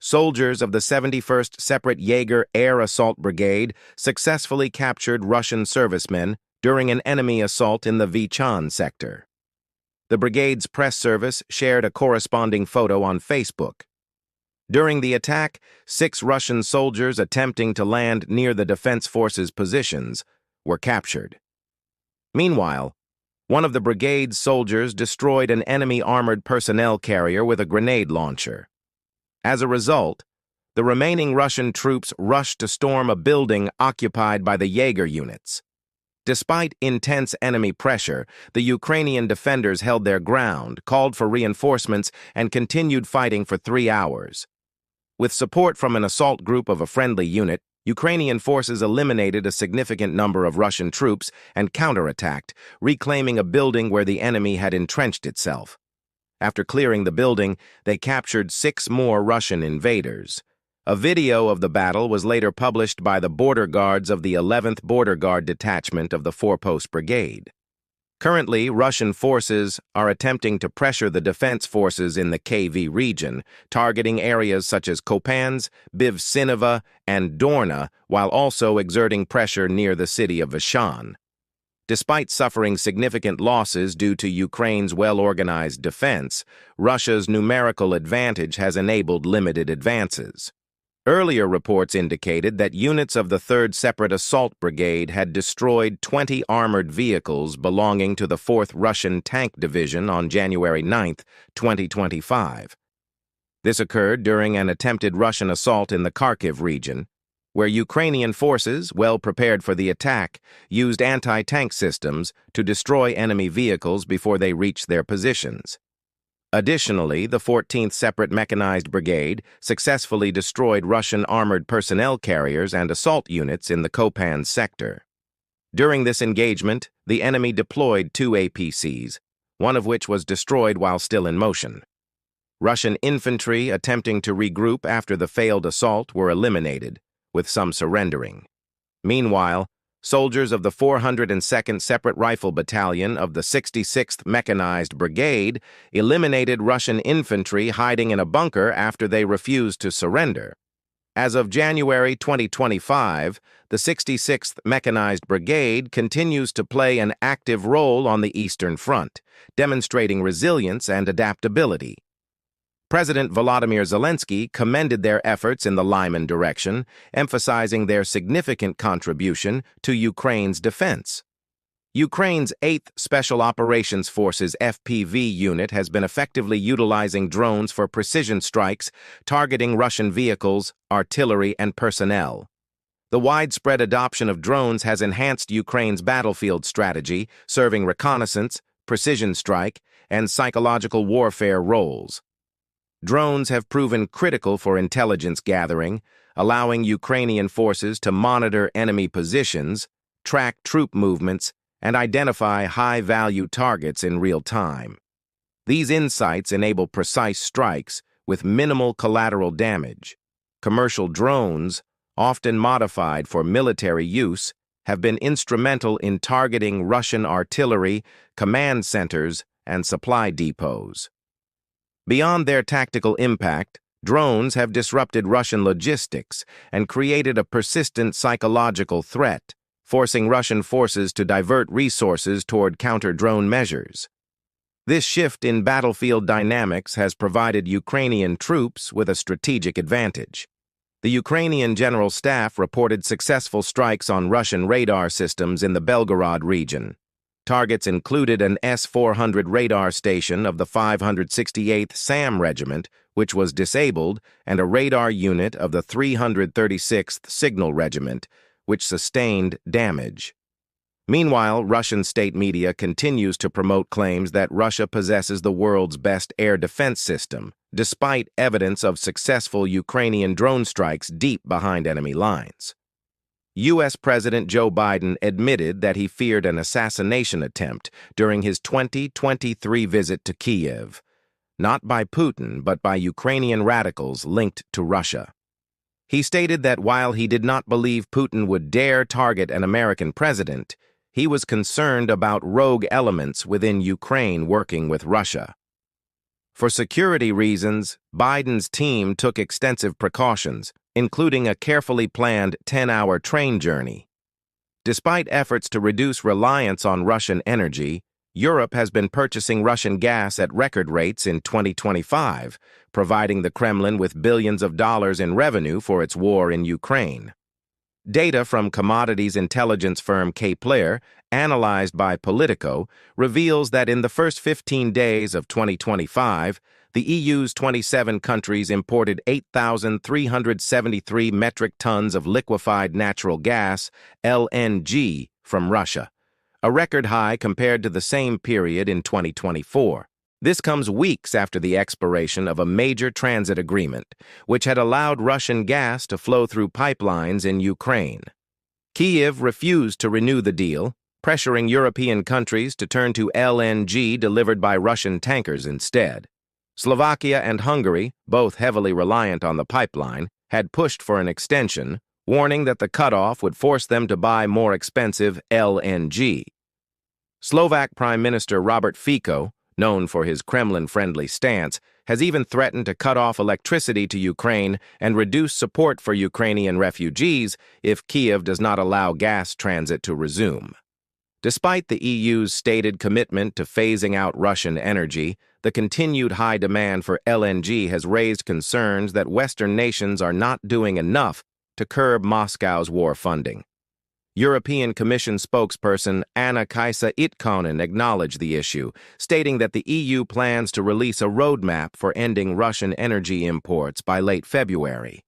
soldiers of the 71st Separate Jaeger Air Assault Brigade successfully captured Russian servicemen during an enemy assault in the Vchan sector. The brigade's press service shared a corresponding photo on Facebook. During the attack, 6 Russian soldiers attempting to land near the defense forces' positions were captured. Meanwhile, one of the brigade's soldiers destroyed an enemy armored personnel carrier with a grenade launcher. As a result, the remaining Russian troops rushed to storm a building occupied by the Jaeger units. Despite intense enemy pressure, the Ukrainian defenders held their ground, called for reinforcements, and continued fighting for 3 hours. With support from an assault group of a friendly unit, Ukrainian forces eliminated a significant number of Russian troops and counterattacked, reclaiming a building where the enemy had entrenched itself. After clearing the building, they captured 6 more Russian invaders. A video of the battle was later published by the border guards of the 11th Border Guard Detachment of the 4-Post Brigade. Currently, Russian forces are attempting to pressure the defense forces in the KV region, targeting areas such as Kupiansk, Vchan, and Dorna, while also exerting pressure near the city of Vchan. Despite suffering significant losses due to Ukraine's well-organized defense, Russia's numerical advantage has enabled limited advances. Earlier reports indicated that units of the 3rd Separate Assault Brigade had destroyed 20 armored vehicles belonging to the 4th Russian Tank Division on January 9, 2025. This occurred during an attempted Russian assault in the Kharkiv region, where Ukrainian forces, well prepared for the attack, used anti-tank systems to destroy enemy vehicles before they reached their positions. Additionally, the 14th Separate Mechanized Brigade successfully destroyed Russian armored personnel carriers and assault units in the Kupiansk sector. During this engagement, the enemy deployed 2 APCs, one of which was destroyed while still in motion. Russian infantry attempting to regroup after the failed assault were eliminated, with some surrendering. Meanwhile, soldiers of the 402nd Separate Rifle Battalion of the 66th Mechanized Brigade eliminated Russian infantry hiding in a bunker after they refused to surrender. As of January 2025, the 66th Mechanized Brigade continues to play an active role on the Eastern Front, demonstrating resilience and adaptability. President Volodymyr Zelensky commended their efforts in the Lyman direction, emphasizing their significant contribution to Ukraine's defense. Ukraine's 8th Special Operations Forces FPV unit has been effectively utilizing drones for precision strikes, targeting Russian vehicles, artillery, and personnel. The widespread adoption of drones has enhanced Ukraine's battlefield strategy, serving reconnaissance, precision strike, and psychological warfare roles. Drones have proven critical for intelligence gathering, allowing Ukrainian forces to monitor enemy positions, track troop movements, and identify high-value targets in real time. These insights enable precise strikes with minimal collateral damage. Commercial drones, often modified for military use, have been instrumental in targeting Russian artillery, command centers, and supply depots. Beyond their tactical impact, drones have disrupted Russian logistics and created a persistent psychological threat, forcing Russian forces to divert resources toward counter-drone measures. This shift in battlefield dynamics has provided Ukrainian troops with a strategic advantage. The Ukrainian General Staff reported successful strikes on Russian radar systems in the Belgorod region. Targets included an S-400 radar station of the 568th SAM Regiment, which was disabled, and a radar unit of the 336th Signal Regiment, which sustained damage. Meanwhile, Russian state media continues to promote claims that Russia possesses the world's best air defense system, despite evidence of successful Ukrainian drone strikes deep behind enemy lines. U.S. President Joe Biden admitted that he feared an assassination attempt during his 2023 visit to Kyiv, not by Putin but by Ukrainian radicals linked to Russia. He stated that while he did not believe Putin would dare target an American president, he was concerned about rogue elements within Ukraine working with Russia. For security reasons, Biden's team took extensive precautions, including a carefully planned 10-hour train journey. Despite efforts to reduce reliance on Russian energy, Europe has been purchasing Russian gas at record rates in 2025, providing the Kremlin with billions of dollars in revenue for its war in Ukraine. Data from commodities intelligence firm Kpler, analyzed by Politico, reveals that in the first 15 days of 2025, the EU's 27 countries imported 8,373 metric tons of liquefied natural gas, LNG, from Russia, a record high compared to the same period in 2024. This comes weeks after the expiration of a major transit agreement, which had allowed Russian gas to flow through pipelines in Ukraine. Kyiv refused to renew the deal, pressuring European countries to turn to LNG delivered by Russian tankers instead. Slovakia and Hungary, both heavily reliant on the pipeline, had pushed for an extension, warning that the cutoff would force them to buy more expensive LNG. Slovak Prime Minister Robert Fico, known for his Kremlin-friendly stance, has even threatened to cut off electricity to Ukraine and reduce support for Ukrainian refugees if Kyiv does not allow gas transit to resume. Despite the EU's stated commitment to phasing out Russian energy, the continued high demand for LNG has raised concerns that Western nations are not doing enough to curb Moscow's war funding. European Commission spokesperson Anna-Kaisa Itkonen acknowledged the issue, stating that the EU plans to release a roadmap for ending Russian energy imports by late February.